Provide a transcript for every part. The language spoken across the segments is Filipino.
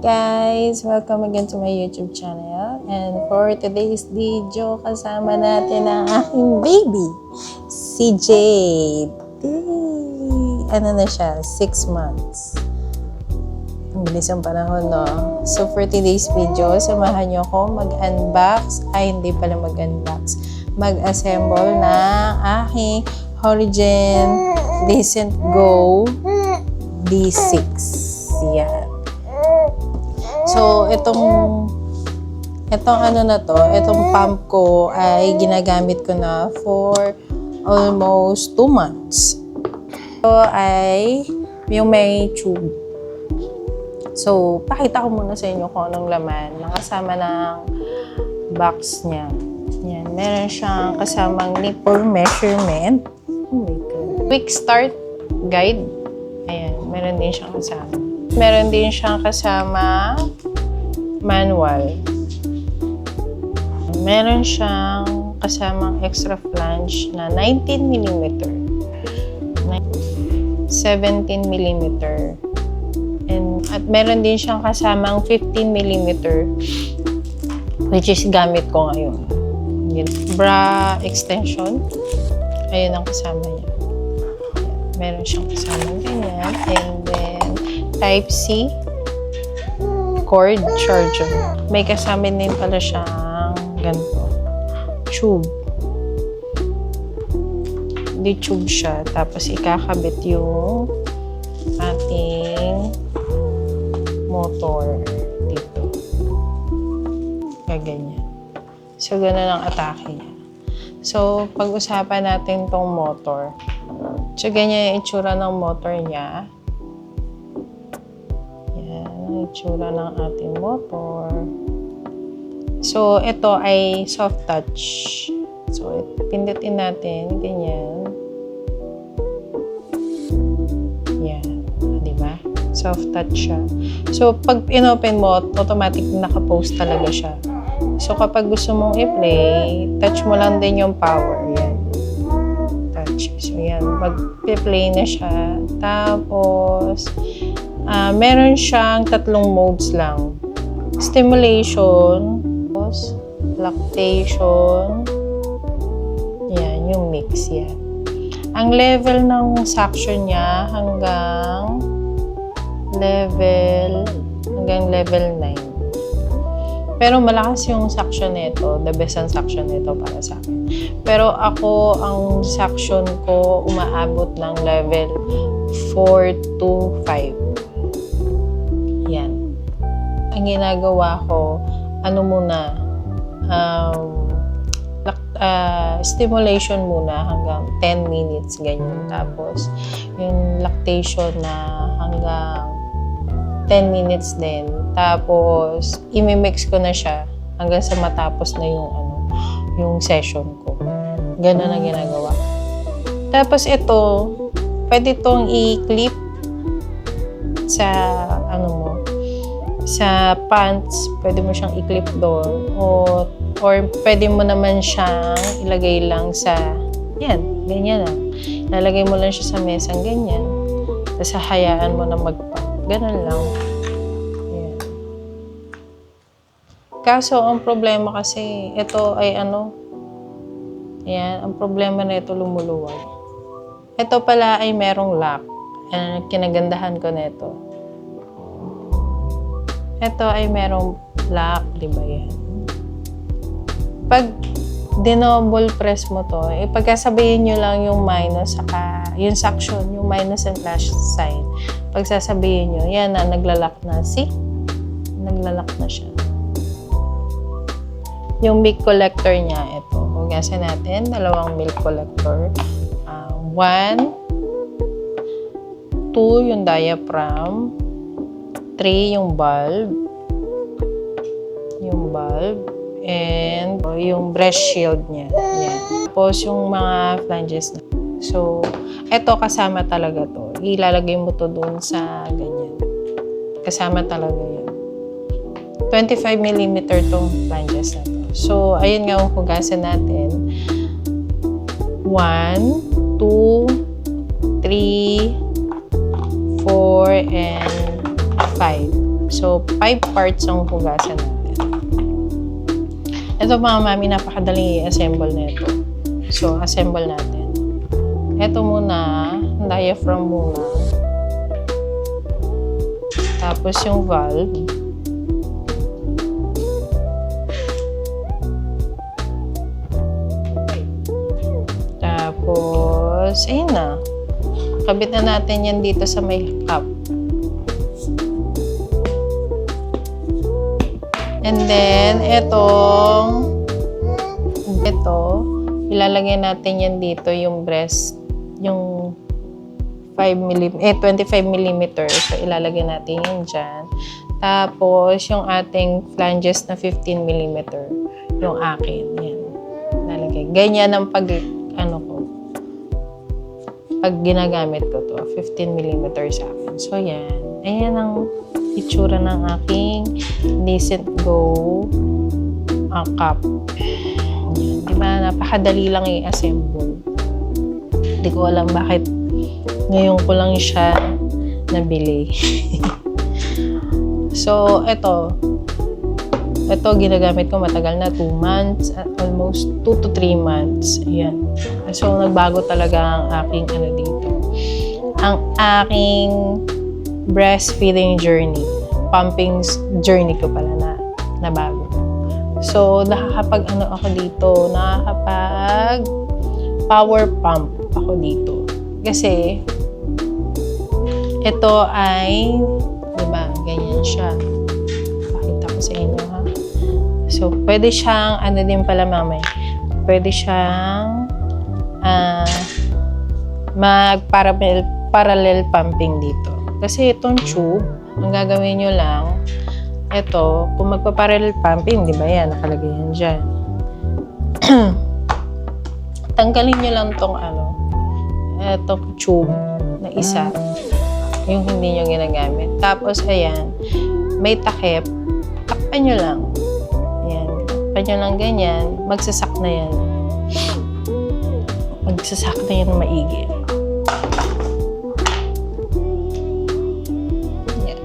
guys! Welcome again to my YouTube channel. And for today's video, kasama natin ang aking baby, si Jade. Ano na siya? 6 months. Ang bilis ang panahon, no? So for today's video, samahan niyo ako mag-unbox. Hindi pala mag-unbox. Mag-assemble ng aking Origin Decent Go D6. Yan. So, itong ano na to, itong pump ko ay ginagamit ko na for almost 2 months. Ito ay yung may tube. So, pakita ko muna sa inyo kung anong laman. Nakasama ng box niya. Yan. Meron siyang kasamang nipple measurement. Oh my God. Quick start guide. Ayan. Meron din siyang kasama. Meron din siyang kasama manual. Meron siyang kasamang extra flange na 19mm. 17mm. At meron din siyang kasamang 15mm, which is gamit ko ngayon. Bra extension. Ayun ang kasama niya. Meron siyang kasama ganyan. And then, Type-C cord charger. May kasama din pala siyang ganito. Tube. Di tube siya. Tapos, ikakabit yung ating motor dito. Gaganyan. So, ganun ang atake niya. So, pag-usapan natin tong motor. So, ganyan yung itsura ng motor niya. Yan, ang itsura ng ating motor. So, ito ay soft touch. So, pindutin natin, ganyan. Yan, diba? Soft touch siya. So, pag in-open mo, automatic naka-post talaga siya. So, kapag gusto mong i-play, touch mo lang din yung power. Yan. Touch. So, yan. Mag-play na siya. Tapos, meron siyang 3 modes lang. Stimulation, lactation, yan, yung mix yan. Ang level ng suction niya hanggang level 9. Pero malakas yung suction nito, the best ang suction nito para sa akin. Pero ako, ang suction ko umaabot ng level 4 to 5. Yan. Ang ginagawa ko, ano muna, stimulation muna hanggang 10 minutes, ganyan. Tapos, yung lactation na hanggang 10 minutes din. Tapos, imimix ko na siya hanggang sa matapos na yung session ko. Ganun ang ginagawa. Tapos ito, pwede itong i-clip sa sa pants. Pwede mo siyang i-clip doon. Or pwede mo naman siyang ilagay lang sa, yan, ganyan lang. Lalagay mo lang siya sa mesang ganyan. Tapos hayaan mo na mag-pop. Ganun lang. Ayan. Kaso, ang problema kasi, ito ay ayan, ang problema na ito lumuluwag. Ito pala ay merong lock. Kinagandahan ko na ito. Ito ay merong lock, di ba yan? Pag dinoble press mo to, pagkasabihin nyo lang yung minus, saka yung suction, yung minus and plus sign. Pagsasabihin nyo, yan na, naglalak na. See? Naglalak na siya. Yung milk collector niya, ito. Hugasan natin, 2 milk collector. 1, 2, yung diaphragm. 3, yung bulb. And yung breast shield niya. Yan. Tapos yung mga flanges na. So, eto kasama talaga to. Ilalagay mo to doon sa ganyan. Kasama talaga yan. 25mm tong flanges na to. So, ayun nga ang hugasan natin. 1, 2, 3, 4, and 5. So, 5 parts ang hugasan natin. Ito mga mami, napakadaling i-assemble nito. So, assemble natin. Ito muna, diaphragm muna. Tapos yung valve. Tapos, ayun na. Kabit na natin yan dito sa may cup. And then, ito, ilalagay natin yan dito, yung breast, yung 25 mm. So, ilalagay natin yan dyan. Tapos, yung ating flanges na 15 mm, yung akin, yan. Ilalagay. Ganyan ang pag ginagamit ko to, 15 mm sa akin. So, yan. Ayan ang itsura ng aking Decent Go cup. Yan. Diba? Napakadali lang i-assemble. Hindi ko alam bakit ngayon ko lang siya nabili. So, ito ginagamit ko matagal na, 2 months, almost 2 to 3 months. Ayan. So, nagbago talaga ang aking dito. Ang aking breastfeeding journey. Pumping journey ko pala na bago. So, nakakapag ako dito, nakakapag power pump ako dito. Kasi, ito ay, diba, ganyan siya. Pakita ko sa inyo, ha. So, pwede siyang, din pala mamay, pwede siyang mag-parallel pumping dito. Kasi itong tube, ang gagawin nyo lang, ito, kung magpa-parallel pumping, di ba yan, nakalagay yan dyan. Tanggalin nyo lang itong itong tube na isa, yung hindi nyo ginagamit. Tapos, ayan, may takip, takpan nyo lang. Ayan, takpan nyo lang ganyan, magsasak na yan. Magsasak na yan maigi. Ayan.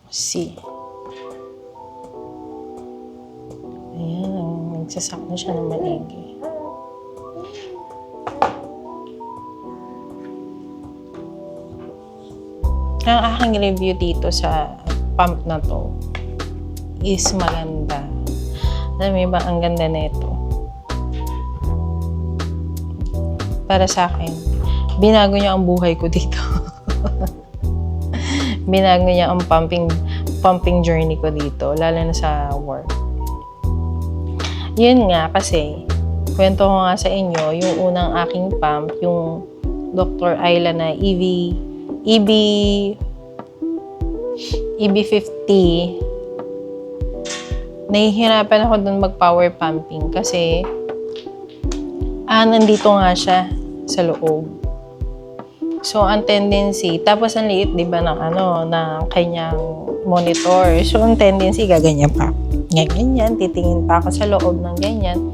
See. Ayan, magsasak na siya ng maigi. Ang aking review dito sa pump na to is maganda. Alam mo ba, ang ganda na ito. Para sa akin, binago niya ang buhay ko dito. Binago niya ang pumping journey ko dito, lalo na sa work. Yun nga, kasi, kwento ko nga sa inyo, yung unang aking pump, yung Dr. Ayla na EB50, nahihirapan ako dun mag-power pumping kasi nandito nga siya sa loob. So, ang tendency, tapos ang liit, di ba, ng kanyang monitor. So, ang tendency, gaganyan pa. Ganyan, titingin pa ako sa loob ng ganyan.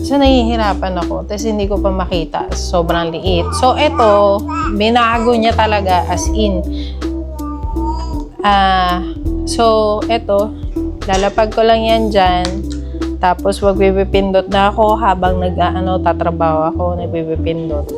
So, nahihirapan ako. Tapos, hindi ko pa makita. Sobrang liit. So, eto, binago niya talaga as in. So, eto, lalapag ko lang yan dyan. Tapos, magbibipindot na ako habang tatrabaho ako, nagbibipindot.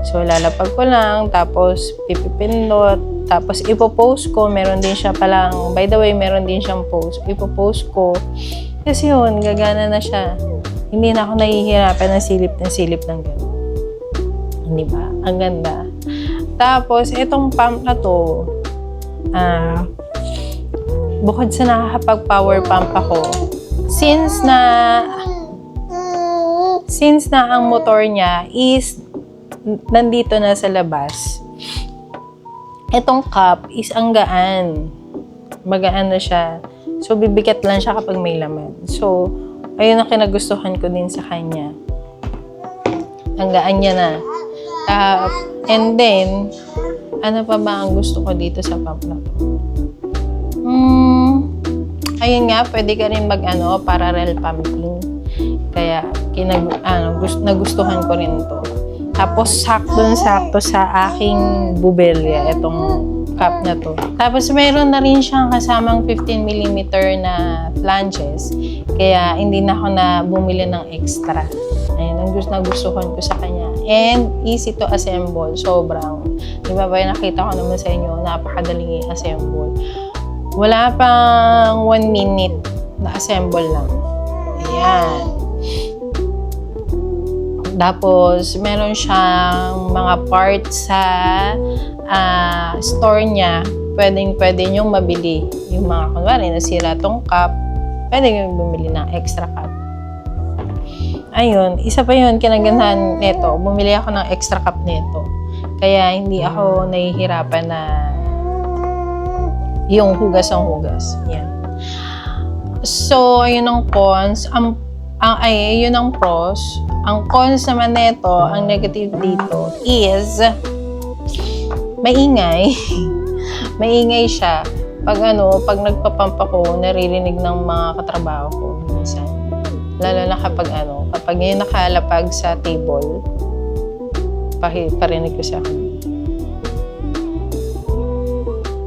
So, lalapag ko lang, tapos pipipindot, tapos ipopost ko. Meron din siya palang, by the way, meron din siyang post. Ipopost ko. Kasi yun, gagana na siya. Hindi na ako nahihirapan ng silip ng gano'n. Hindi ba? Ang ganda. Tapos, itong pump na to, bukod sa nakakapag-power pump ako, since na ang motor niya is nandito na sa labas, itong cup is ang gaan. Magaan na siya. So, bibigat lang siya kapag may laman. So, ayun ang kinagustuhan ko din sa kanya. Ang gaan niya na. And then, ano pa ba ang gusto ko dito sa pump na to? Ayun nga, pwede ka rin parallel pumping. Kaya, nagustuhan ko rin to. Tapos, sakto sa aking bubelya, itong cup na to. Tapos, meron na rin siyang kasamang 15mm na flanges. Kaya, hindi na ako na bumili ng extra. Ayun, ang nagustuhan ko sa kanya. And, easy to assemble. Sobrang. Di ba nakita ko naman sa inyo, napakadaling i-assemble. Wala pang 1 minute na assemble lang. Ayan. Tapos, meron siyang mga parts sa store niya. Pwede nyong mabili. Yung mga, kunwari, nasira tong cup, pwede nyong bumili ng extra cup. Ayun, isa pa yun, kinagandahan nito. Bumili ako ng extra cup nito. Kaya, hindi ako nahihirapan na yung hugas ang hugas. Yan. So, ayun ang cons. Yun ang pros. Ang cons naman nito, ang negative dito is maingay. Maingay siya. Pag nagpapump ako, naririnig ng mga katrabaho ko minsan. Lalo na kapag yun nakalapag sa table, parinig ko siya.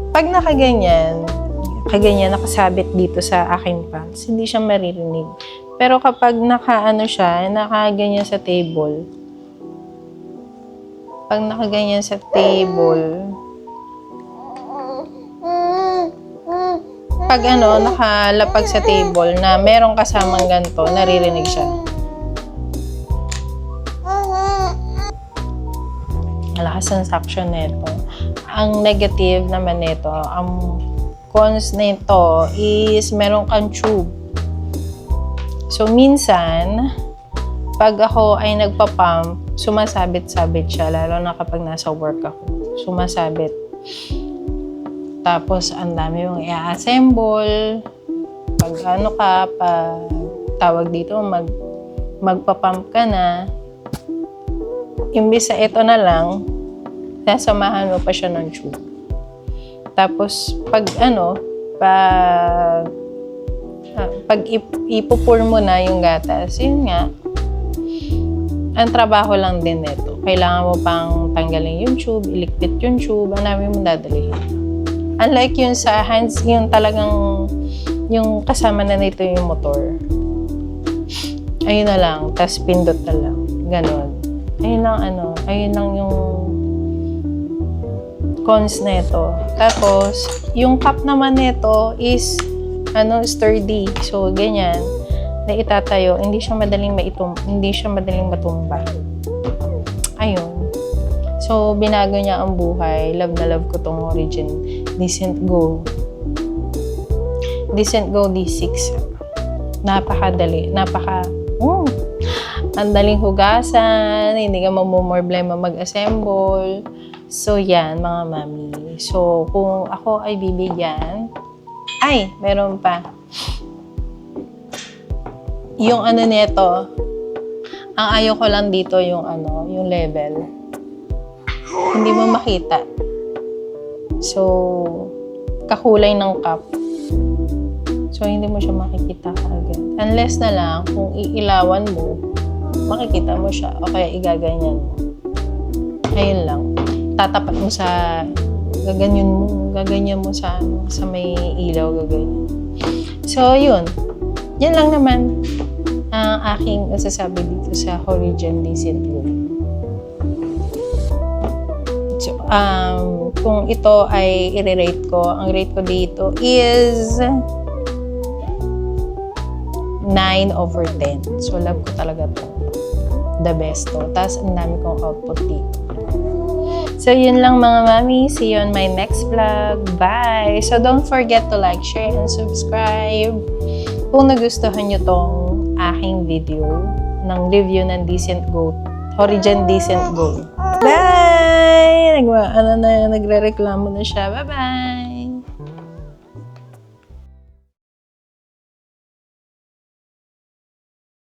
Pag nakaganyan nakasabit dito sa aking pants, hindi siya maririnig. Pero kapag nakaganyan sa table, pag nakaganyan sa table, pag nakalapag sa table na merong kasamang ganito, naririnig siya. Malakas ang suction nito. Ang negative naman nito, ang cons nito is meron kang tube. So, minsan, pag ako ay nagpa-pump, sumasabit-sabit siya, lalo na kapag nasa work ako. Sumasabit. Tapos, ang dami yung i-assemble. Pag tawag dito, magpa-pump ka na, imbis sa ito na lang, nasamahan mo pa siya ng tube. Tapos, pag ipupur mo na yung gatas, yun nga, ang trabaho lang din nito. Kailangan mo pang tanggalin yung tube, ilikpit yung tube, ang dami mong dadalhin. Unlike yun sa hands, yung talagang, yung kasama na nito yung motor. Ayun na lang, tas pindot na lang. Ganon. Ayun lang yung cons nito. Tapos, yung cup naman nito is sturdy. So, ganyan, na itatayo, hindi siya madaling matumba. Ayun. So, binago niya ang buhay. Love na love ko tong Origin Decent Go D6. Napakadali. Ang daling hugasan, hindi ka problema mag-assemble. So, yan, mga mami. So, kung ako ay bibigyan, meron pa. Yung nito, ang ayaw ko lang dito yung level. Hindi mo makita. So, kakulay ng cup. So, hindi mo siya makikita agad. Unless na lang, kung iilawan mo, makikita mo siya. O kaya igaganyan mo. Ayun lang. Tatapat mo sa gaganyan mo sa may ilaw, gaganyan. So, yun. Yan lang naman ang aking masasabi dito sa Origin Decent Go. So, kung ito ay i-rate ko, ang rate ko dito is 9/10. So, love ko talaga to. The best to. Tapos, ang dami kong output dito. So, yun lang mga mami. See you on my next vlog. Bye! So, don't forget to like, share, and subscribe. Kung nagustuhan nyo tong aking video ng review ng Decent Go, Origin Decent Go. Bye! Nagre-reklamo na siya. Bye-bye!